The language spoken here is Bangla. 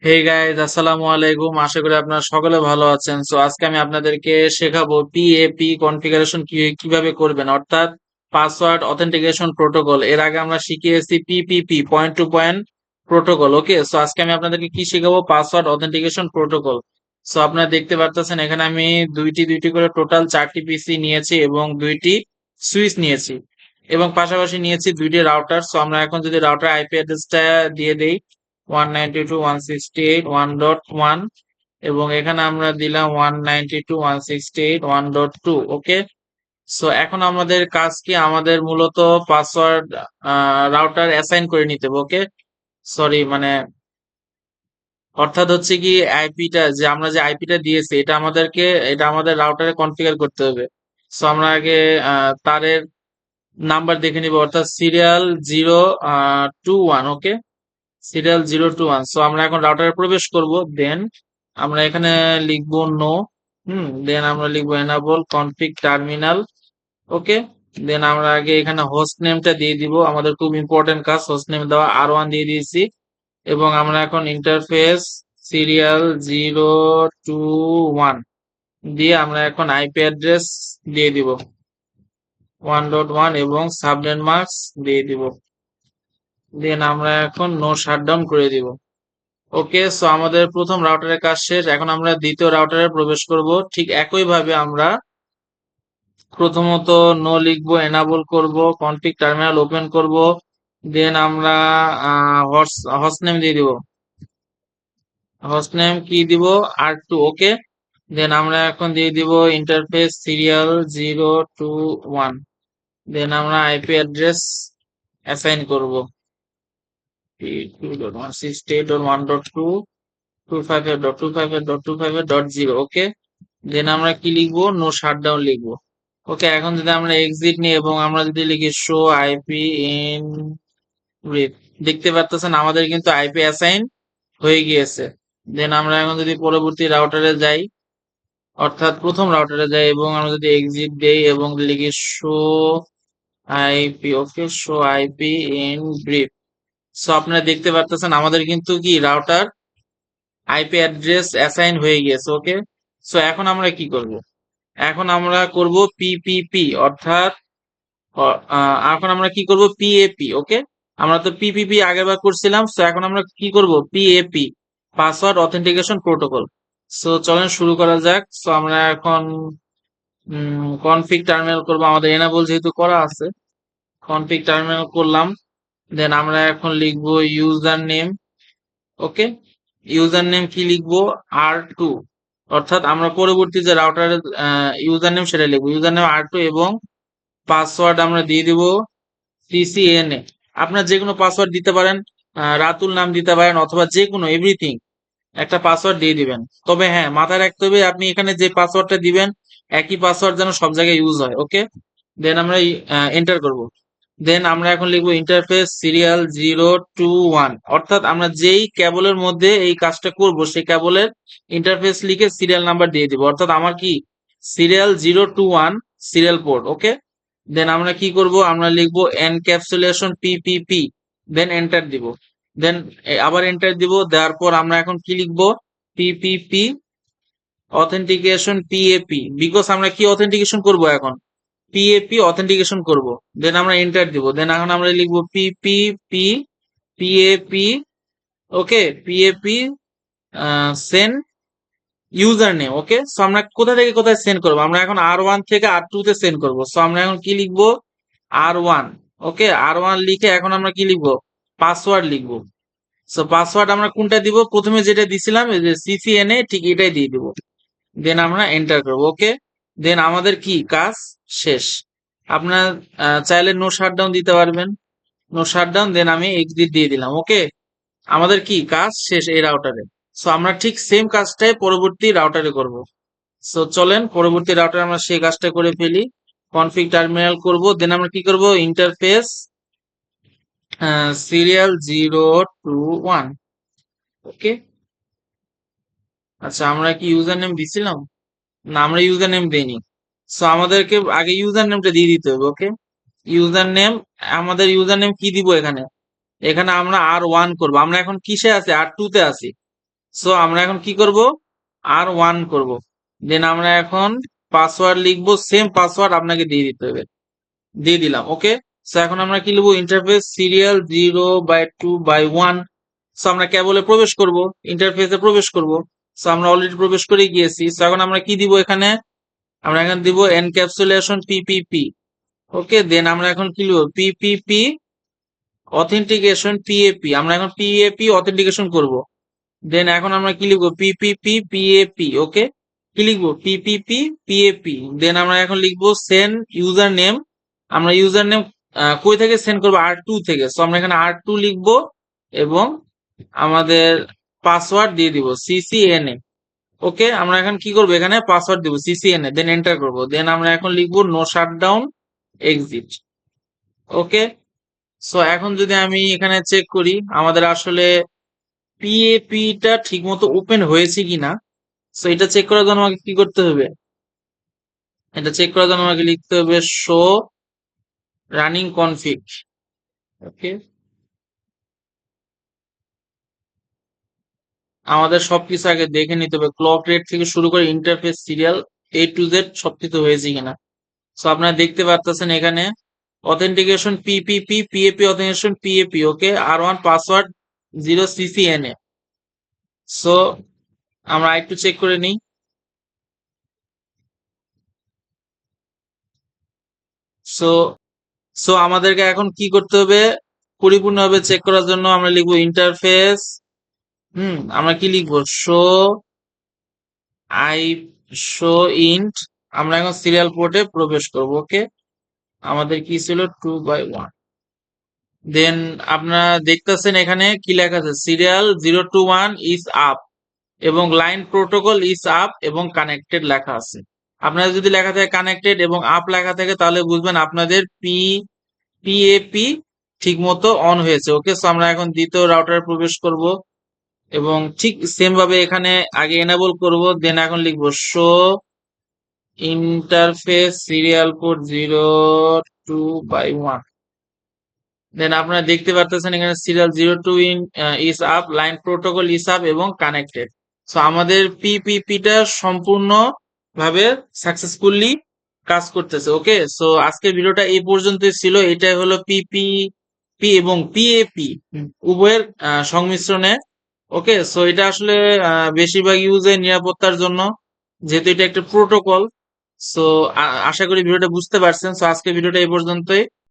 হে গাইজ, আসসালামু আলাইকুম। আশা করি আপনারা সকলে ভালো আছেন। সো আজকে আমি আপনাদেরকে শেখাবো পিএপি কনফিগারেশন কিভাবে করবেন, অর্থাৎ পাসওয়ার্ড অথেন্টিকেশন প্রোটোকল। এর আগে আমরা শিখিয়েছি PPP, point to point protocol. Okay, so আজকে আমি আপনাদেরকে কি শেখাবো? Password authentication protocol. সো আপনারা দেখতে পারতেছেন এখানে আমি দুইটি দুইটি করে টোটাল 4টি পিসি নিয়েছি এবং দুইটি সুইচ নিয়েছি এবং পাশাপাশি নিয়েছি দুইটি রাউটার। সো আমরা এখন যদি রাউটার আইপি অ্যাড্রেসটা দিয়ে দেই 192.168.1.1 এবং এখানে আমরা দিলাম 192.168.1.2। ওকে, সো এখন আমাদের কাজ কি? আমাদের মূলত পাসওয়ার্ড রাউটার অ্যাসাইন করে নিতে হবে। ওকে, সরি, মানে অর্থাৎ হচ্ছে কি, আইপিটা যে আমরা যে আইপিটা দিয়েছি এটা আমাদের রাউটারে কনফিগার করতে হবে। সো আমরা আগে তারের নাম্বার দেখে নিব, অর্থাৎ সিরিয়াল 021। ওকে, সিরিয়াল 021। সো আমরা এখন রাউটারে প্রবেশ করব। দেন আমরা এখানে লিখবো নো। দেন আমরা লিখবো এনাবল কনফিগ টার্মিনাল। ওকে, দেন আমরা আগে এখানে হোস্ট নেমটা দিয়ে দিব, আমাদের খুব ইম্পর্টেন্ট কাজ হোস্ট নেম দেওয়া। R1 দিয়ে দিয়েছি এবং আমরা এখন ইন্টারফেস সিরিয়াল 021 দিয়ে আমরা এখন আইপি অ্যাড্রেস দিয়ে দিব 1.1 এবং সাবনেট মাস্ক দিয়ে দিব। দেন আমরা এখন নো শাটডাউন করে দিব। ওকে, সো আমাদের প্রথম রাউটারের কাজ শেষ। এখন আমরা দ্বিতীয় রাউটারে প্রবেশ করব। ঠিক একই ভাবে আমরা প্রথমত নো লিখবো, এনাবল করব, কনফিগ টার্মিনাল ওপেন করব। দেন আমরা হোস্ট নেম দিয়ে দিব। হোস্ট নেম কি দিব? R2। ওকে, দেন আমরা এখন দিয়ে দিব ইন্টারফেস সিরিয়াল 021। দেন আমরা আইপি অ্যাড্রেস অ্যাসাইন করব 2.168.1.2 ওকে, দেন আমরা কি লিখবো? নো শাটডাউন লিখবো। ওকে, এখন যদি আমরা এক্সিট নিই এবং আমরা যদি লিখি শো আইপি ইন ব্রিফ, দেখতে পারতেছেন আমাদের কিন্তু আইপি অ্যাসাইন হয়ে গিয়েছে। দেন আমরা এখন যদি পরবর্তী রাউটারে যাই, অর্থাৎ প্রথম রাউটারে যাই এবং আমরা যদি এক্সিট দেই এবং লিখি show IP, okay, show IP in brief. So আপনারা দেখতে পারতেছেন আমাদের কিন্তু কি রাউটার আইপি অ্যাড্রেস অ্যাসাইন হয়ে গিয়েছে। ওকে, সো এখন আমরা কি করব? এখন আমরা করব পিপিপি, অর্থাৎ এখন আমরা কি করব? পিএপি। ওকে, আমরা তো পিপিপি আগেরবার করছিলাম, সো এখন আমরা কি করব? PAP, password authentication protocol. So চলেন শুরু করা যাক। সো আমরা এখন কনফিগ টার্মিনাল করব, আমাদের এনাবল যেহেতু করা আছে। কনফিগ টার্মিনাল করলাম। দেন আমরা এখন লিখব ইউজার নেম। ওকে, ইউজার নেম কি লিখবো? R2, অর্থাৎ আমরা পরবর্তী যে রাউটারের ইউজার নেম সেটা লিখবো, ইউজার নেম R2 এবং পাসওয়ার্ড আমরা দিয়ে দিব CCNA। আপনার যে কোনো পাসওয়ার্ড দিতে পারেন, রাতুল নাম দিতে পারেন অথবা যে কোনো এভরিথিং একটা পাসওয়ার্ড দিয়ে দিবেন। তবে হ্যাঁ, মাথায় রাখতে হবে আপনি এখানে যে পাসওয়ার্ডটা দিবেন একই পাসওয়ার্ড যেন সব জায়গায় ইউজ হয়। ওকে, দেন আমরা এন্টার করব। দেন আমরা এখন লিখবো ইন্টারফেস সিরিয়াল 021, অর্থাৎ আমরা যেই কেবলের মধ্যে এই কাজটা করব সেই কেবলের ইন্টারফেস লিখে সিরিয়াল নাম্বার দিয়ে দিব, অর্থাৎ আমার কি সিরিয়াল 021 সিরিয়াল পোর্ট। ওকে, দেন আমরা কি করব? আমরা লিখবো এনক্যাপসুলেশন পিপিপি, দেন এন্টার দিব। দেন আবার এন্টার দিব, দেওয়ার পর আমরা এখন কি লিখবো? পিপিপি অথেন্টিকেশন পিএপি, বিকজ আমরা কি অথেন্টিকেশন করব? এখন পিএপি অথেন্টিকেশন করব। দেন আমরা এন্টার দিব। দেন এখন আমরা লিখবো পিপিপি পিএপি। ওকে, পিএপি সেন্ড ইউজার নেম। ওকে, সো আমরা কোথা থেকে কোথায় সেন্ড করবো? আমরা এখন R1 থেকে R2 তে সেন্ড করবো। সো আমরা এখন কি লিখবো? R1। ওকে, R1 লিখে এখন আমরা কি লিখবো? পাসওয়ার্ড লিখবো। সো পাসওয়ার্ড আমরা কোনটা দিব? প্রথমে যেটা দিছিলাম, এই যে CCNA, ঠিক এটাই দিয়ে দিব। দেন আমরা এন্টার করবো। ওকে, দেন আমাদের কি কাজ শেষ। আপনার চাইলে নো শাটডাউন দিতে পারবেন, নো শাটডাউন। দেন আমি এক্সিট দিয়ে দিলাম। ওকে, আমাদের কি কাজ শেষ এই রাউটারে। সো আমরা ঠিক সেম কাজটাই পরবর্তী রাউটারে করব। সো চলেন পরবর্তী রাউটারে আমরা সেই কাজটা করে ফেলি। কনফিগ টার্মিনাল করব। দেন আমরা কি করব? Interface serial 021। ওকে, আচ্ছা, আমরা কি ইউজার নেম দিছিলাম? না, আমরা ইউজার নেম দেইনি। সো আমাদেরকে আগে ইউজার নেমটা দিয়ে দিতে হবে। ওকে, ইউজার নেম, আমাদের ইউজার নেম কি দিব? এখানে এখানে আমরা R1 করব। আমরা এখন কিসে আছি? R2 তে আছি। সো আমরা এখন কি করব, R1 করব। দেন আমরা এখন পাসওয়ার্ড লিখবো, সেম পাসওয়ার্ড আপনাকে দিয়ে দিতে হবে, দিয়ে দিলাম। ওকে, সো এখন আমরা কি লিখবো, ইন্টারফেস সিরিয়াল 0/2/1। সো আমরা কেবলে প্রবেশ করব, ইন্টারফেসে প্রবেশ করব। সো আমরা অলরেডি প্রবেশ করে গিয়েছি। সো এখন আমরা কি দিব এখানে, আমরা এখানে দিব এনক্যাপসুলেশন পিপিপি। ওকে, দেন আমরা এখন কি লিখবো, পিপিপি অথেন্টিকেশন পিএপি। আমরা এখন পিএপি অথেন্টিকেশন করব। দেন এখন আমরা কি লিখবো, পিপিপি পিএপি। ওকে, কি লিখবো, পিপিপি পিএপি। দেন আমরা এখন লিখবো সেন্ড ইউজার নেম। আমরা ইউজার নেম কই থেকে সেন্ড করবো, R2 থেকে। সো আমরা এখানে R2 লিখবো এবং আমাদের পাসওয়ার্ড দিয়ে দিব সিসিএনএ। ওকে, আমরা এখন কি করবো, এখানে পাসওয়ার্ড দিব সিসিএনএ, দেন এন্টার করবো। দেন আমরা এখন লিখবো নো শাটডাউন এক্সিট। ওকে, সো এখন যদি আমি এখানে চেক করি আমাদের আসলে পিএপি টা ঠিক মতো ওপেন হয়েছে কিনা। সো এটা চেক করার জন্য আমাকে কি করতে হবে, এটা চেক করার জন্য আমাকে লিখতে হবে শো রানিং কনফিগ। ওকে, আমাদের সবকিছু আগে দেখে নিতে হবে, ক্লক রেট থেকে শুরু করে interface serial A to Z সবকিছু হয়েছে কিনা। সো আপনারা দেখতে পাচ্ছেন এখানে authentication PPP PAP authentication PAP. Okay, R1 password 0 CCNA। So আমরা একটু চেক করে নিই। সো সো আমাদেরকে এখন কি করতে হবে, পরিপূর্ণভাবে চেক করার জন্য আমরা লিখবো ইন্টারফেস, আমরা কি লিখবো, শো আই শো ইন্ট। আমরা এখন সিরিয়াল পোর্টে প্রবেশ করব। ওকে, আমাদের কি ছিল 2/1। দেন আপনারা দেখতেছেন এখানে কি লেখা আছে, সিরিয়াল 0 to 1 ইজ আপ এবং লাইন প্রোটোকল ইজ আপ এবং কানেক্টেড লেখা আছে। আপনাদের যদি লেখা থাকে কানেক্টেড এবং আপ লেখা থাকে তাহলে বুঝবেন আপনাদের পিএপি ঠিক মতো অন হয়েছে। ওকে, সো আমরা এখন দ্বিতীয় রাউটারে প্রবেশ করব এবং ঠিক সেম ভাবে এখানে আগে এনেবল করব। দেন এখন লিখবো শো ইন্টারফেস সিরিয়াল পোর্ট 0 2/1। দেন আপনারা দেখতে পারতেছেন এখানে serial 0 to is up, line protocol is up এবং কানেক্টেড। সো আমাদের পিপিপি টা সম্পূর্ণ ভাবে সাকসেসফুলি কাজ করতেছে। ওকে, সো আজকের ভিডিওটা এই পর্যন্তই ছিল। এটাই হলো পিপিপি এবং পিএপি উভয়ের সংমিশ্রণে। ওকে, সো এটা আসলে বেশিরভাগ ইউজের নিরাপত্তার জন্য, যেহেতু এটা একটা প্রোটোকল। সো আশা করি ভিডিওটা বুঝতে পারছেন। সো আজকের ভিডিওটা এই পর্যন্তই।